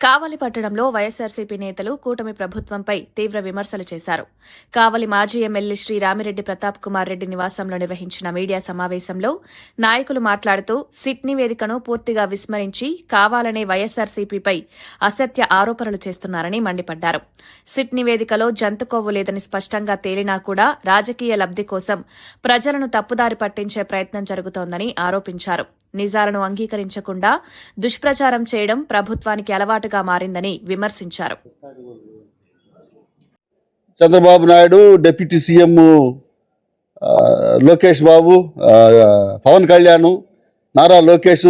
కావలి పట్టణంలో వైఎస్సార్సీపీ నేతలు కూటమి ప్రభుత్వంపై తీవ్ర విమర్శలు చేశారు. కావలి మాజీ ఎమ్మెల్యే శ్రీ రామిరెడ్డి ప్రతాప్ కుమార్ రెడ్డి నివాసంలో నిర్వహించిన మీడియా సమావేశంలో నాయకులు మాట్లాడుతూ సిట్ నివేదికను పూర్తిగా విస్మరించి కావాలనే వైఎస్సార్సీపీపై అసత్య ఆరోపణలు చేస్తున్నారని మండిపడ్డారు. సిట్ నివేదికలో జంతుకొవ్వు లేదని స్పష్టంగా తేలినా కూడా రాజకీయ లబ్ది కోసం ప్రజలను తప్పుదారి పట్టించే ప్రయత్నం జరుగుతోందని ఆరోపించారు. నిజాలను అంగీకరించకుండా దుష్ప్రచారం చేయడం ప్రభుత్వానికి అలవాటుగా మారిందని విమర్శించారు. చంద్రబాబు నాయుడు, డిప్యూటీ సీఎం లోకేష్ బాబు, పవన్ కళ్యాణ్, నారా లోకేష్,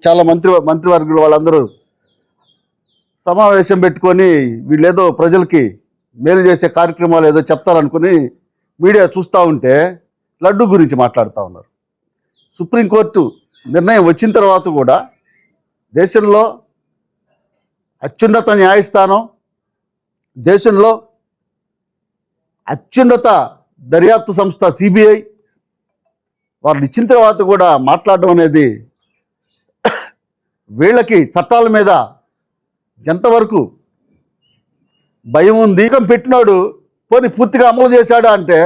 చాలా మంత్రివర్గులు వాళ్ళందరూ సమావేశం పెట్టుకొని వీళ్ళేదో ప్రజలకి మేలు చేసే కార్యక్రమాలు ఏదో చెప్తారనుకుని మీడియా చూస్తూ ఉంటే లడ్డు గురించి మాట్లాడుతూ ఉన్నారు. సుప్రీంకోర్టు నిర్ణయం వచ్చిన తర్వాత కూడా దేశంలో అత్యున్నత న్యాయస్థానం, దేశంలో అత్యున్నత దర్యాప్తు సంస్థ సిబిఐ వాళ్ళు ఇచ్చిన తర్వాత కూడా మాట్లాడడం అనేది వీళ్ళకి చట్టాల మీద ఎంతవరకు భయం ఉంది. పెట్టినాడు పోనీ పూర్తిగా అమలు చేశాడా అంటే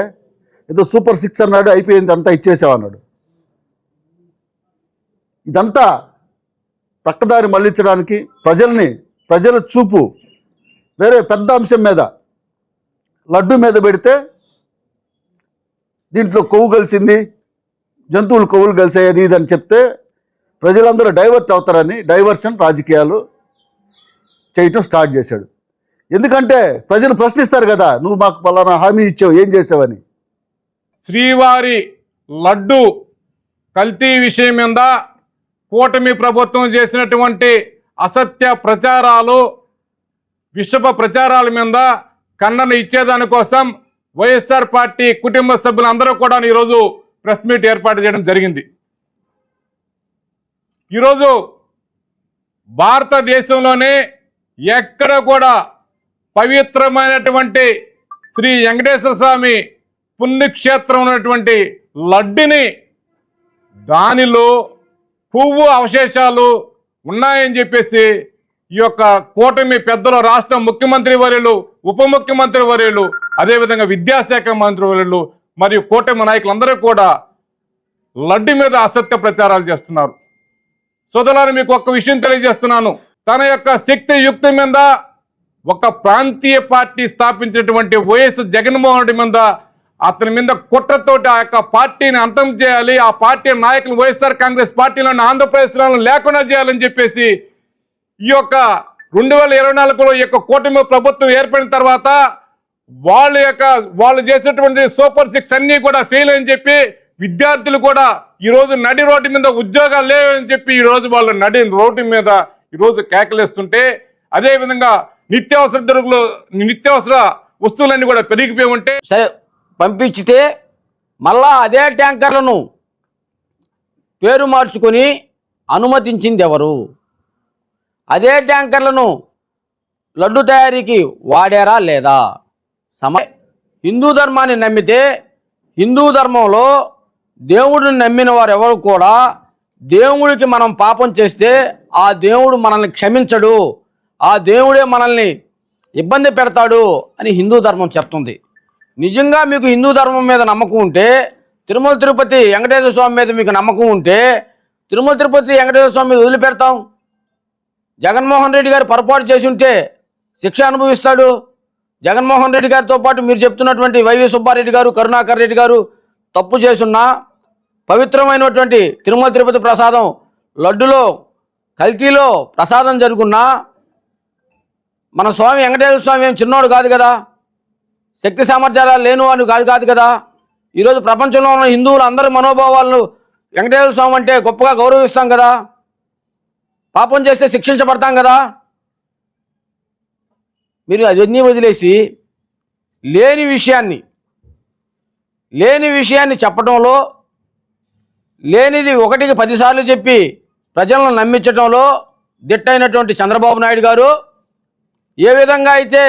ఏదో సూపర్ 6 అన్నాడు, అయిపోయింది, అంతా ఇచ్చేసామన్నాడు. ఇదంతా పక్కదారి మళ్లించడానికి ప్రజల చూపు వేరే పెద్ద అంశం మీద, లడ్డు మీద పెడితే దీంట్లో కొవ్వు కలిసింది, జంతువులు కొవ్వులు కలిసాయి, అది ఇదని చెప్తే ప్రజలందరూ డైవర్ట్ అవుతారని డైవర్షన్ రాజకీయాలు చేయటం స్టార్ట్ చేశాడు. ఎందుకంటే ప్రజలు ప్రశ్నిస్తారు కదా, నువ్వు మాకు పలానా హామీ ఇచ్చావు, ఏం చేసావని. శ్రీవారి లడ్డు కల్తీ విషయం మీద కూటమి ప్రభుత్వం చేసినటువంటి అసత్య ప్రచారాలు, విషప ప్రచారాల మీద ఖండన ఇచ్చేదానికోసం వైఎస్ఆర్ పార్టీ కుటుంబ సభ్యులందరూ కూడా ఈరోజు ప్రెస్ మీట్ ఏర్పాటు చేయడం జరిగింది. ఈరోజు భారతదేశంలోనే ఎక్కడ కూడా పవిత్రమైనటువంటి శ్రీ వెంకటేశ్వర స్వామి పుణ్యక్షేత్రం ఉన్నటువంటి లడ్డుని దానిలో పువ్వు అవశేషాలు ఉన్నాయని చెప్పేసి ఈ యొక్క కూటమి పెద్దలు, రాష్ట్ర ముఖ్యమంత్రి వర్యులు, ఉప ముఖ్యమంత్రి వర్యులు, అదేవిధంగా విద్యాశాఖ మంత్రి వర్యులు మరియు కూటమి నాయకులందరూ కూడా లడ్డు మీద అసత్య ప్రచారాలు చేస్తున్నారు. సోదరులారా, మీకు ఒక్క విషయం తెలియజేస్తున్నాను. తన యొక్క శక్తి యుక్తి మీద ఒక ప్రాంతీయ పార్టీ స్థాపించినటువంటి వైఎస్ జగన్మోహన్ రెడ్డి మీద, అతని మీద కుట్రతోటి ఆ యొక్క పార్టీని అంతం చేయాలి, ఆ పార్టీ నాయకులు వైఎస్ఆర్ కాంగ్రెస్ పార్టీలను ఆంధ్రప్రదేశ్లో లేకుండా చేయాలని చెప్పేసి ఈ యొక్క 2024లో ఈ యొక్క కూటమి ప్రభుత్వం ఏర్పడిన తర్వాత వాళ్ళు చేసినటువంటి సూపర్ 6 అన్నీ కూడా ఫెయిల్ అని చెప్పి విద్యార్థులు కూడా ఈరోజు నడి రోడ్డు మీద ఉద్యోగాలు లేవని చెప్పి ఈరోజు వాళ్ళు నడి రోడ్డు మీద ఈరోజు కేకలేస్తుంటే, అదేవిధంగా నిత్యావసర వస్తువులన్నీ కూడా పెరిగిపోయి ఉంటే సరే పంపించితే మళ్ళా అదే ట్యాంకర్లను పేరు మార్చుకొని అనుమతించింది ఎవరు? అదే ట్యాంకర్లను లడ్డు తయారీకి వాడారా లేదా? హిందూ ధర్మాన్ని నమ్మితే, హిందూ ధర్మంలో దేవుడిని నమ్మిన వారు ఎవరు కూడా దేవుడికి మనం పాపం చేస్తే ఆ దేవుడు మనల్ని క్షమించడు, ఆ దేవుడే మనల్ని ఇబ్బంది పెడతాడు అని హిందూ ధర్మం చెప్తుంది. నిజంగా మీకు హిందూ ధర్మం మీద నమ్మకం ఉంటే, తిరుమల తిరుపతి వెంకటేశ్వర స్వామి మీద మీకు నమ్మకం ఉంటే, తిరుమల తిరుపతి వెంకటేశ్వర స్వామి మీద వదిలిపెడతాం. జగన్మోహన్ రెడ్డి గారు పొరపాటు చేసి ఉంటే శిక్ష అనుభవిస్తాడు. జగన్మోహన్ రెడ్డి గారితో పాటు మీరు చెప్తున్నటువంటి వైవి సుబ్బారెడ్డి గారు, కరుణాకర్ రెడ్డి గారు తప్పు చేసున్నా, పవిత్రమైనటువంటి తిరుమల తిరుపతి ప్రసాదం లడ్డులో కల్తీలో ప్రసాదం జరుగున్నా, మన స్వామి వెంకటేశ్వర స్వామి ఏం చిన్నోడు కాదు కదా, శక్తి సామర్థ్యాలు లేను అని కాదు కదా. ఈరోజు ప్రపంచంలో ఉన్న హిందువులు అందరి మనోభావాలను వెంకటేశ్వర స్వామి అంటే గొప్పగా గౌరవిస్తాం కదా, పాపం చేస్తే శిక్షించబడతాం కదా. మీరు అవన్నీ వదిలేసి లేని విషయాన్ని చెప్పడంలో, లేనిది 1కి 10 సార్లు చెప్పి ప్రజలను నమ్మించడంలో దిట్టైనటువంటి చంద్రబాబు నాయుడు గారు ఏ విధంగా అయితే